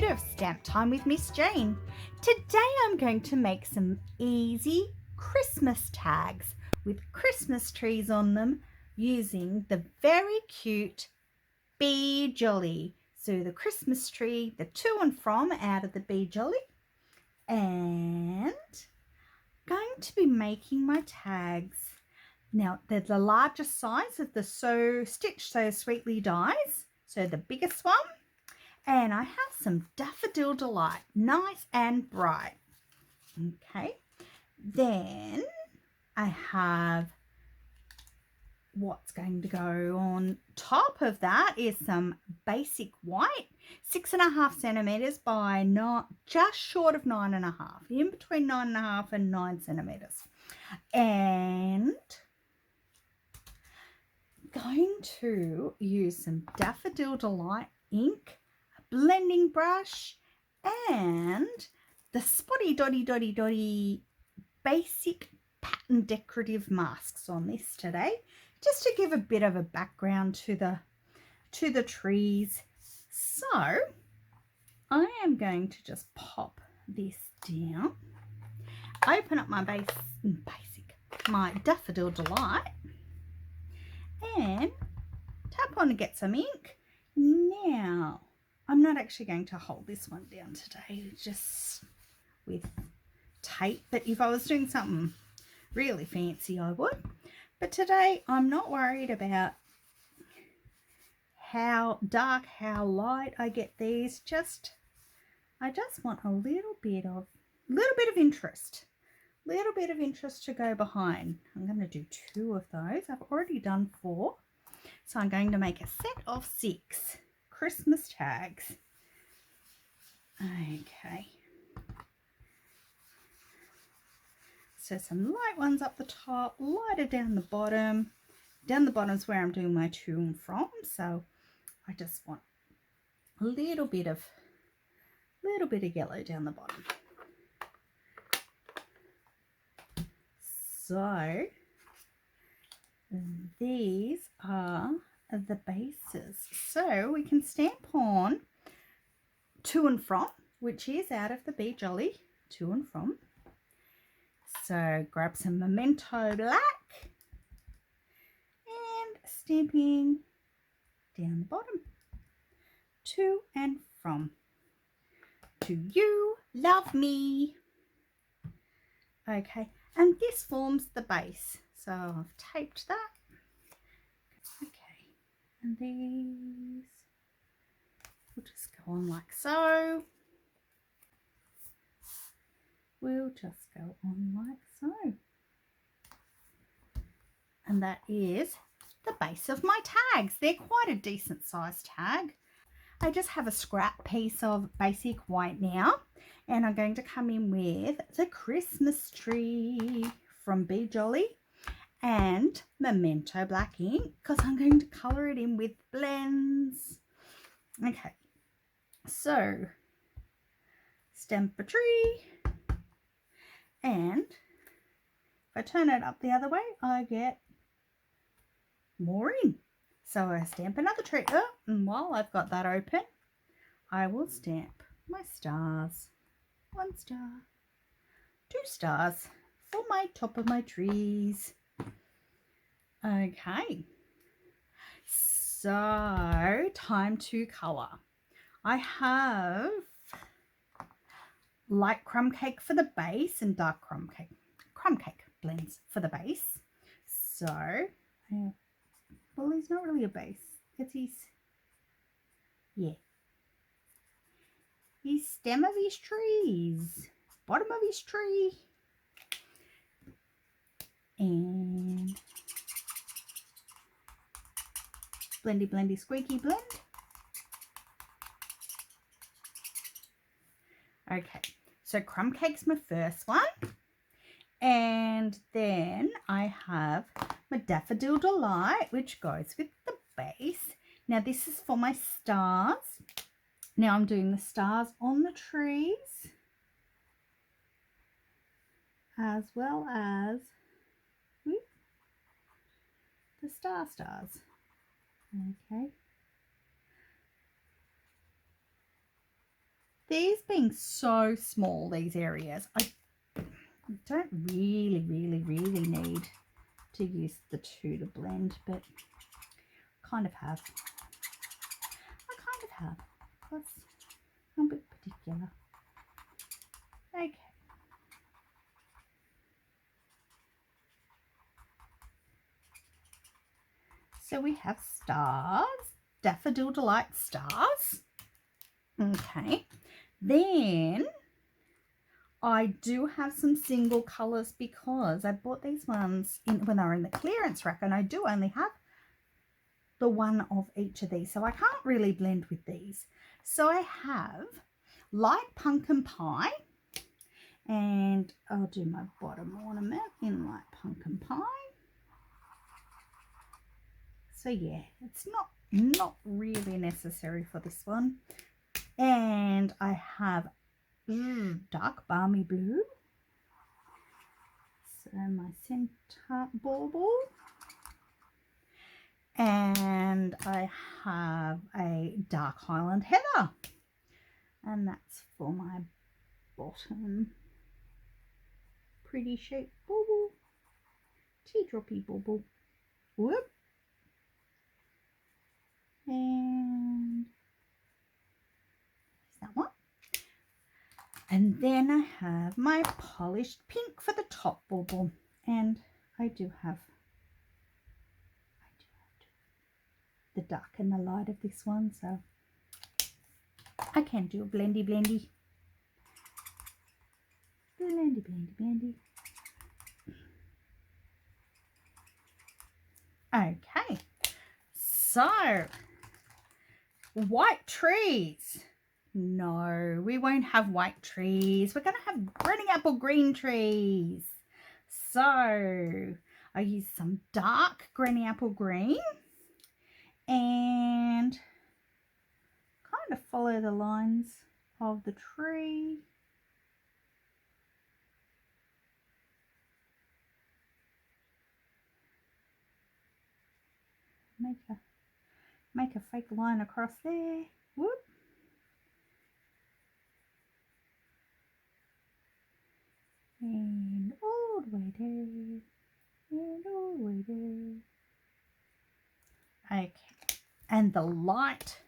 Decorative Stamp Time with Miss Jane. Today I'm going to make some easy Christmas tags with Christmas trees on them using the very cute Bee Jolly. So the Christmas tree, the to and from out of the Bee Jolly, and going to be making my tags. Now they're the largest size of the So Stitch So Sweetly dies, so the biggest one. And I have some Daffodil Delight, nice and bright. Okay, then I have what's going to go on top of that is some basic white, 6.5 centimeters by not just short of 9.5, in between 9.5 and 9 centimeters. And going to use some Daffodil Delight ink, blending brush, and the Spotty Dotty basic pattern decorative masks on this today, just to give a bit of a background to the trees. So I am going to just pop this down, open up my my Daffodil Delight, and tap on to get some ink. Now I'm not actually going to hold this one down today, just with tape, but if I was doing something really fancy I would. But today I'm not worried about how dark, how light I get these. I just want a little bit of interest. Little bit of interest to go behind. I'm going to do 2 of those. I've already done 4. So I'm going to make a set of 6 Christmas tags. Okay. So some light ones up the top, lighter down the bottom. Down the bottom is where I'm doing my to and from. So I just want a little bit of yellow down the bottom. So these are the bases. So we can stamp on to and from, which is out of the Bee Jolly, to and from. So grab some Memento Black and stamping down the bottom, to and from. To you, love me. Okay, and this forms the base. So I've taped that. Okay, and these will just go on like so. We'll just go on like so. And that is the base of my tags. They're quite a decent sized tag. I just have a scrap piece of basic white now, and I'm going to come in with the Christmas tree from Bee Jolly and Memento Black ink, because I'm going to colour it in with blends. Okay, so stamp a tree, and if I turn it up the other way, I get more in. So I stamp another tree. Oh, and while I've got that open, I will stamp my stars. 1 star, 2 stars for my top of my trees. Okay, so time to colour. I have light crumb cake for the base and dark crumb cake blends for the base. So well, he's not really a base, it's his stem of his trees, bottom of his tree, and blendy squeaky blend. Okay, so crumb cake's my first one, and then I have my Daffodil Delight, which goes with the base. Now this is for my stars. Now I'm doing the stars on the trees, as well as the stars. Okay. these being so small, these areas, I don't really need to use the two to blend, but kind of have. I kind of have, because I'm a bit particular. Okay. So we have stars, Daffodil Delight stars. Okay. Then I do have some single colours because I bought these ones when they were in the clearance rack, and I do only have the one of each of these, so I can't really blend with these. So I have light pumpkin pie, and I'll do my bottom ornament in light pumpkin pie. So yeah, it's not really necessary for this one. And I have dark balmy blue. So my center bauble. And I have a dark Highland heather. And that's for my bottom pretty shaped bauble. Teardroppy bauble. Whoop. And that one. And then I have my polished pink for the top bauble, and I do have the dark and the light of this one, so I can do a blendy blendy. Blendy blendy blendy. Okay, so white trees. No, we won't have white trees. We're going to have granny apple green trees. So I use some dark granny apple green and kind of follow the lines of the tree. Make a fake line across there. Whoop. And all the way down, and all the way down. Okay, and the light.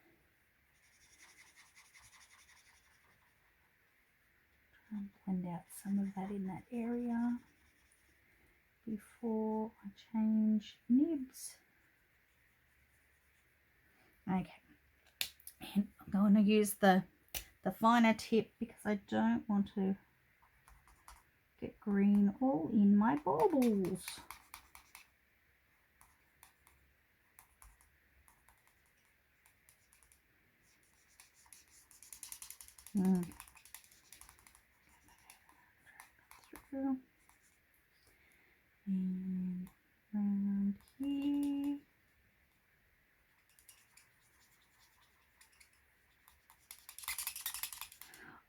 Try and blend out some of that in that area before I change nibs. Okay, and I'm going to use the finer tip because I don't want to get green all in my baubles. And around here.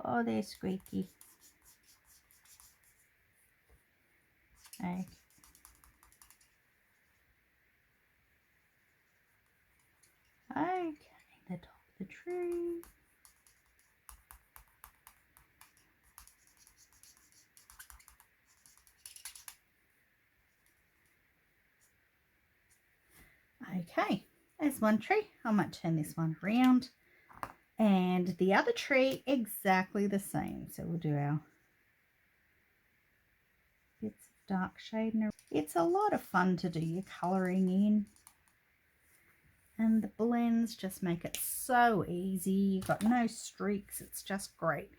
Oh, they're squeaky. Okay. Okay, the top of the tree. Okay, there's one tree. I might turn this one around. And the other tree, exactly the same. So we'll do our bits of dark shade. It's a lot of fun to do your colouring in. And the blends just make it so easy. You've got no streaks. It's just great.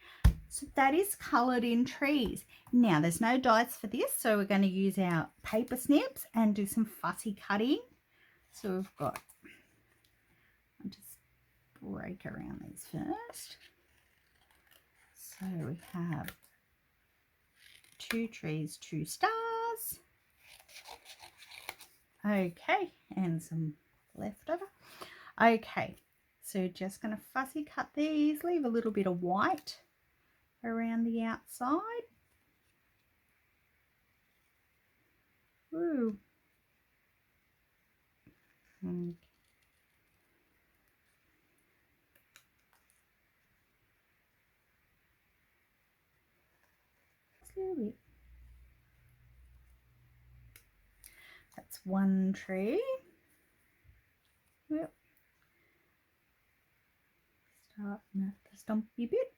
So that is coloured in trees. Now there's no dies for this, so we're going to use our paper snips and do some fussy cutting. So we've got, I'll just break around these first. So we have 2 trees, 2 stars. Okay, and some leftover. Okay, so just going to fussy cut these, leave a little bit of white around the outside. Ooh. Okay. little bit. That's one tree. Yep. Starting at the stumpy bit.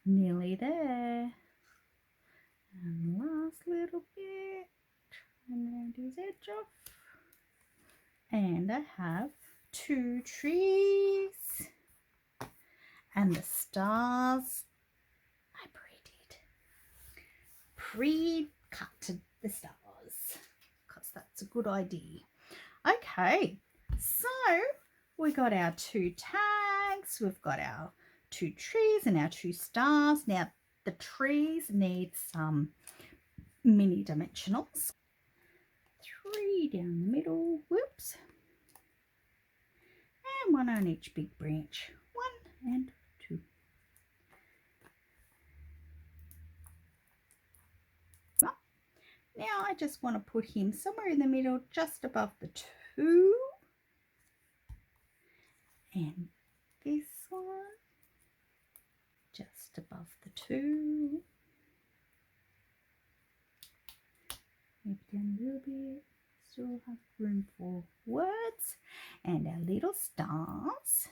Nearly there. And last little bit. Trying around his edge off. And I have 2 trees. And the stars I pre-cut the stars because that's a good idea. Okay, so we got our 2 tags, we've got our 2 trees and our 2 stars. Now the trees need some mini dimensionals. 3 down the middle, whoops, and 1 on each big branch. 1 and 2. Now I just want to put him somewhere in the middle, just above the 2. And this one, just above the 2. Maybe down a little bit. Still have room for words. And our little stars.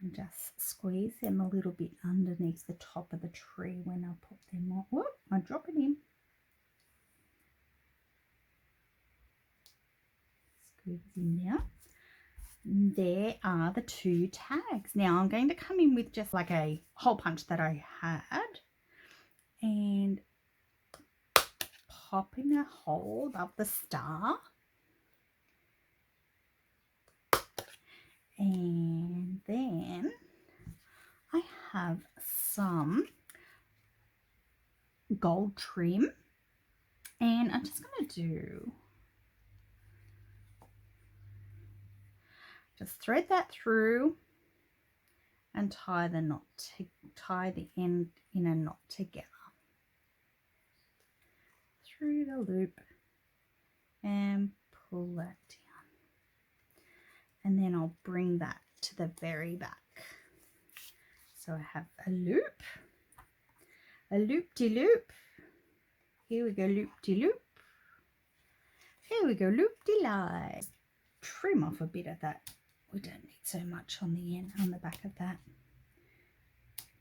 And just squeeze them a little bit underneath the top of the tree when I put them on. Whoop, I'm dropping him. Squeeze him now. There are the 2 tags. Now I'm going to come in with just like a hole punch that I had and pop in a hole above the star. And then I have some gold trim, and I'm just going to just thread that through and tie the knot, tie the end in a knot together through the loop and pull that down. And then I'll bring that to the very back. So I have a loop-de-loop. Here we go, loop-de-loop. Here we go, loop-de-lie. Trim off a bit of that. We don't need so much on the end, on the back of that.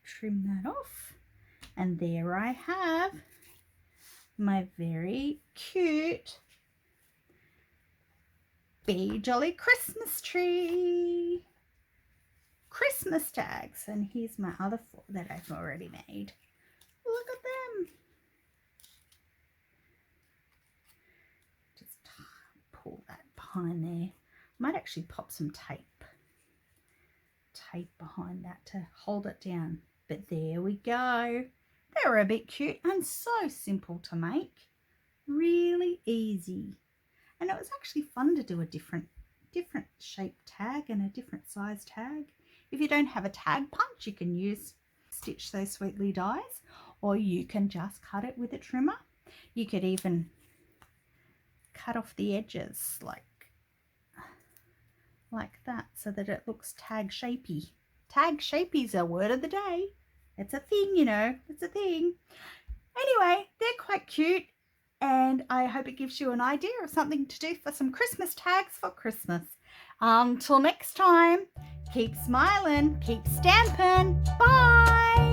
Trim that off. And there I have my very cute Be Jolly Christmas tree. Christmas tags. And here's my other 4 that I've already made. Look at them. Just pull that behind there. Might actually pop some tape behind that to hold it down. But there we go. They were a bit cute and so simple to make. Really easy. And it was actually fun to do a different shaped tag and a different size tag. If you don't have a tag punch, you can stitch those sweetly dies, or you can just cut it with a trimmer. You could even cut off the edges like that so that it looks tag shapey. Tag shapey is a word of the day. It's a thing, you know, it's a thing. Anyway, they're quite cute. And I hope it gives you an idea of something to do for some Christmas tags for Christmas. Until next time, keep smiling, keep stamping. Bye.